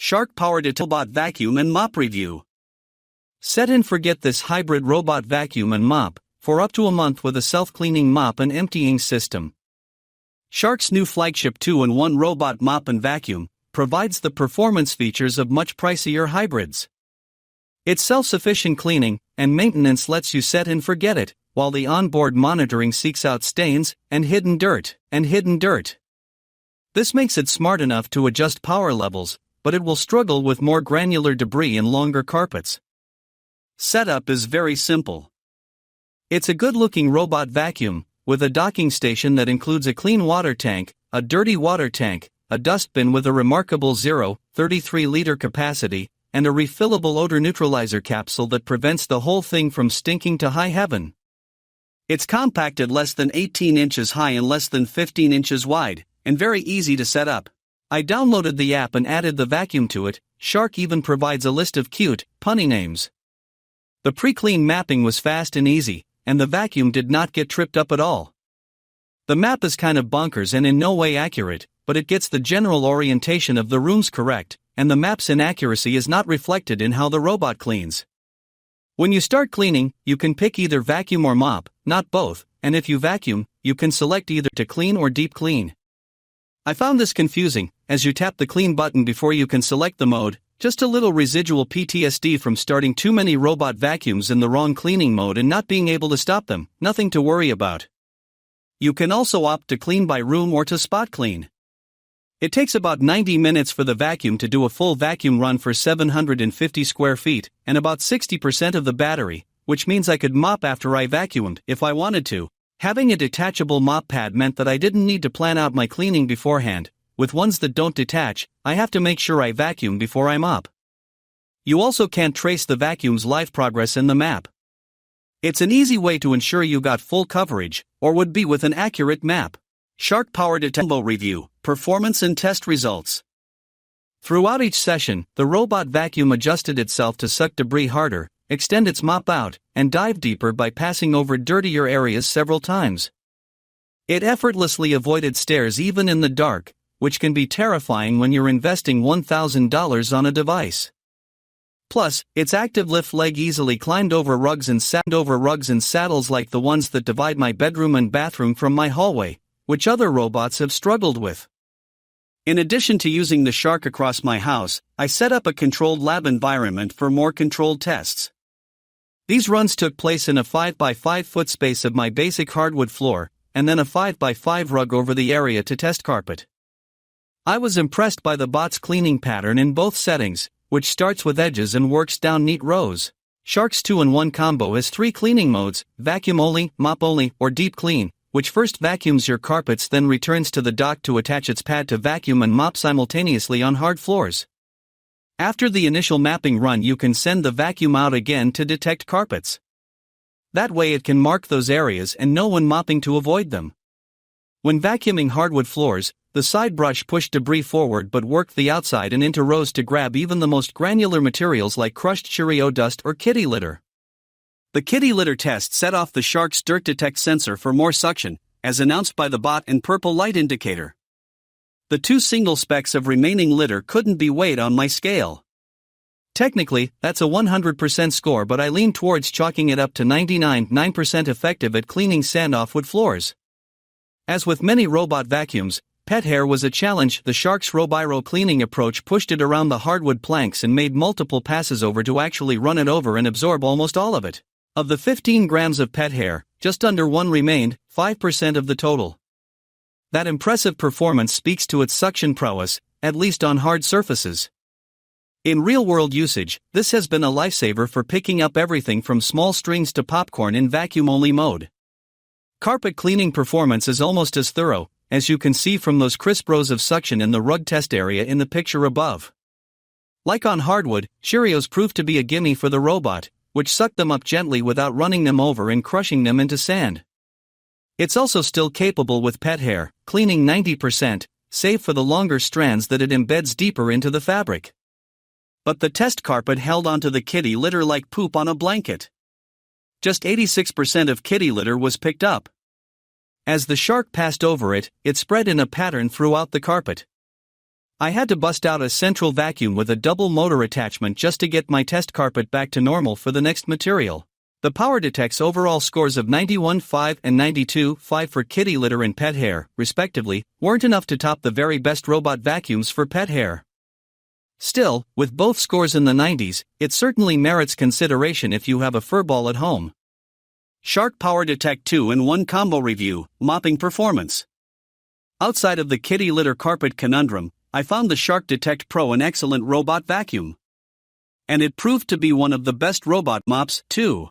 Shark PowerDetect Robot Vacuum and Mop Review. Set and forget this hybrid robot vacuum and mop for up to a month with a self-cleaning mop and emptying system. Shark's new flagship 2-in-1 robot mop and vacuum provides the performance features of much pricier hybrids. Its self-sufficient cleaning and maintenance lets you set and forget it, while the onboard monitoring seeks out stains and hidden dirt. This makes it smart enough to adjust power levels, but it will struggle with more granular debris and longer carpets. Setup is very simple. It's a good-looking robot vacuum, with a docking station that includes a clean water tank, a dirty water tank, a dustbin with a remarkable 0.33-liter capacity, and a refillable odor neutralizer capsule that prevents the whole thing from stinking to high heaven. It's compact at less than 18 inches high and less than 15 inches wide, and very easy to set up. I downloaded the app and added the vacuum to it. Shark even provides a list of cute, punny names. The pre-clean mapping was fast and easy, and the vacuum did not get tripped up at all. The map is kind of bonkers and in no way accurate, but it gets the general orientation of the rooms correct, and the map's inaccuracy is not reflected in how the robot cleans. When you start cleaning, you can pick either vacuum or mop, not both, and if you vacuum, you can select either to clean or deep clean. I found this confusing, as you tap the clean button before you can select the mode. Just a little residual PTSD from starting too many robot vacuums in the wrong cleaning mode and not being able to stop them, nothing to worry about. You can also opt to clean by room or to spot clean. It takes about 90 minutes for the vacuum to do a full vacuum run for 750 square feet, and about 60% of the battery, which means I could mop after I vacuumed if I wanted to. Having a detachable mop pad meant that I didn't need to plan out my cleaning beforehand. With ones that don't detach, I have to make sure I vacuum before I mop. You also can't trace the vacuum's life progress in the map. It's an easy way to ensure you got full coverage, or would be with an accurate map. Shark PowerDetect Combo Review, Performance and Test Results. Throughout each session, the robot vacuum adjusted itself to suck debris harder, extend its mop out, and dive deeper by passing over dirtier areas several times. It effortlessly avoided stairs even in the dark, which can be terrifying when you're investing $1,000 on a device. Plus, its active lift leg easily climbed over rugs and saddles like the ones that divide my bedroom and bathroom from my hallway, which other robots have struggled with. In addition to using the Shark across my house, I set up a controlled lab environment for more controlled tests. These runs took place in a 5x5 foot space of my basic hardwood floor, and then a 5x5 rug over the area to test carpet. I was impressed by the bot's cleaning pattern in both settings, which starts with edges and works down neat rows. Shark's 2-in-1 combo has 3 cleaning modes: vacuum only, mop only, or deep clean, which first vacuums your carpets then returns to the dock to attach its pad to vacuum and mop simultaneously on hard floors. After the initial mapping run, you can send the vacuum out again to detect carpets. That way it can mark those areas and know when mopping to avoid them. When vacuuming hardwood floors, the side brush pushed debris forward but worked the outside and into rows to grab even the most granular materials like crushed Cheerio dust or kitty litter. The kitty litter test set off the Shark's dirt detect sensor for more suction, as announced by the bot and purple light indicator. The 2 single specks of remaining litter couldn't be weighed on my scale. Technically, that's a 100% score, but I lean towards chalking it up to 99.9% effective at cleaning sand-off wood floors. As with many robot vacuums, pet hair was a challenge. The Shark's Robiro cleaning approach pushed it around the hardwood planks and made multiple passes over to actually run it over and absorb almost all of it. Of the 15 grams of pet hair, just under 1 remained, 5% of the total. That impressive performance speaks to its suction prowess, at least on hard surfaces. In real-world usage, this has been a lifesaver for picking up everything from small strings to popcorn in vacuum-only mode. Carpet cleaning performance is almost as thorough, as you can see from those crisp rows of suction in the rug test area in the picture above. Like on hardwood, Cheerios proved to be a gimme for the robot, which sucked them up gently without running them over and crushing them into sand. It's also still capable with pet hair, cleaning 90%, save for the longer strands that it embeds deeper into the fabric. But the test carpet held onto the kitty litter like poop on a blanket. Just 86% of kitty litter was picked up. As the Shark passed over it, it spread in a pattern throughout the carpet. I had to bust out a central vacuum with a double motor attachment just to get my test carpet back to normal for the next material. The PowerDetect's overall scores of 91.5 and 92.5 for kitty litter and pet hair, respectively, weren't enough to top the very best robot vacuums for pet hair. Still, with both scores in the 90s, it certainly merits consideration if you have a furball at home. Shark PowerDetect 2-in-1 Combo Review, Mopping Performance. Outside of the kitty litter carpet conundrum, I found the Shark Detect Pro an excellent robot vacuum. And it proved to be one of the best robot mops, too.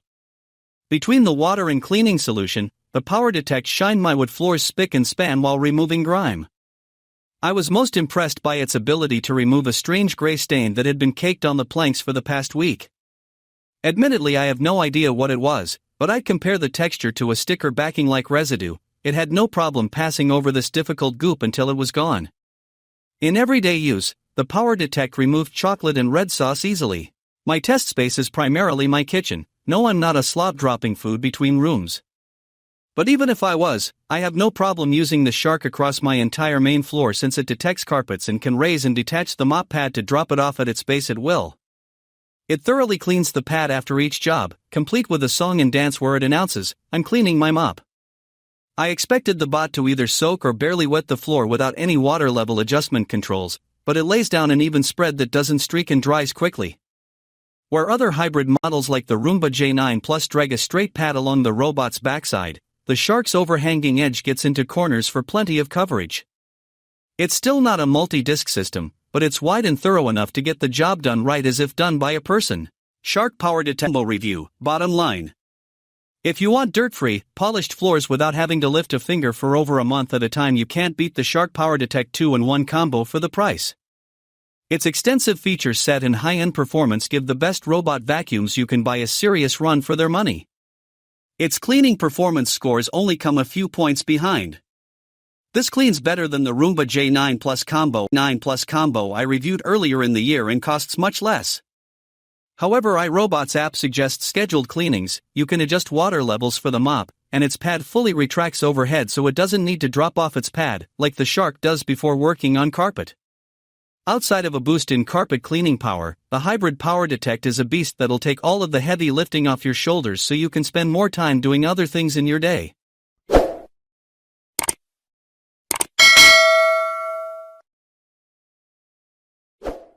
Between the water and cleaning solution, the PowerDetect shined my wood floors spick and span while removing grime. I was most impressed by its ability to remove a strange gray stain that had been caked on the planks for the past week. Admittedly, I have no idea what it was, but I'd compare the texture to a sticker backing like residue. It had no problem passing over this difficult goop until it was gone. In everyday use, the PowerDetect removed chocolate and red sauce easily. My test space is primarily my kitchen. No, I'm not a slob dropping food between rooms. But even if I was, I have no problem using the Shark across my entire main floor since it detects carpets and can raise and detach the mop pad to drop it off at its base at will. It thoroughly cleans the pad after each job, complete with a song and dance where it announces, "I'm cleaning my mop." I expected the bot to either soak or barely wet the floor without any water level adjustment controls, but it lays down an even spread that doesn't streak and dries quickly. Where other hybrid models like the Roomba J9 Plus drag a straight pad along the robot's backside, the Shark's overhanging edge gets into corners for plenty of coverage. It's still not a multi-disc system, but it's wide and thorough enough to get the job done right as if done by a person. Shark PowerDetect Review. Bottom line. If you want dirt-free, polished floors without having to lift a finger for over a month at a time, you can't beat the Shark PowerDetect 2-in-1 Combo for the price. Its extensive feature set and high-end performance give the best robot vacuums you can buy a serious run for their money. Its cleaning performance scores only come a few points behind. This cleans better than the Roomba J9 Plus Combo I reviewed earlier in the year and costs much less. However, iRobot's app suggests scheduled cleanings. You can adjust water levels for the mop, and its pad fully retracts overhead so it doesn't need to drop off its pad, like the Shark does before working on carpet. Outside of a boost in carpet cleaning power, the hybrid PowerDetect is a beast that'll take all of the heavy lifting off your shoulders so you can spend more time doing other things in your day.